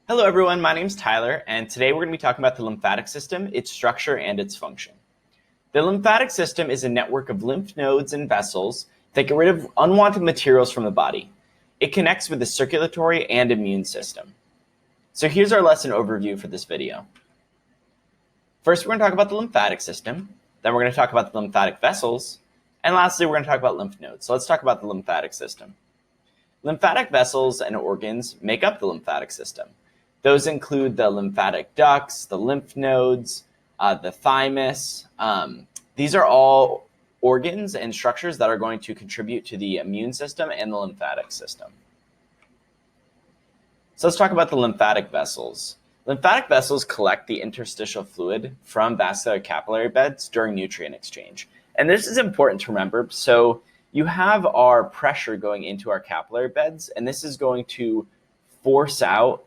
Hello everyone, my name is Tyler, and today we're going to be talking about the lymphatic system, its structure, and its function. The lymphatic system is a network of lymph nodes and vessels that get rid of unwanted materials from the body. It connects with the circulatory and immune system. So here's our lesson overview for this video. First, we're going to talk about the lymphatic system, then we're going to talk about the lymphatic vessels, and lastly, we're going to talk about lymph nodes. So let's talk about the lymphatic system. Lymphatic vessels and organs make up the lymphatic system. Those include the lymphatic ducts, the lymph nodes, the thymus. These are all organs and structures that are going to contribute to the immune system and the lymphatic system. So let's talk about the lymphatic vessels. Lymphatic vessels collect the interstitial fluid from vascular capillary beds during nutrient exchange. And this is important to remember. So you have our pressure going into our capillary beds, and this is going to force out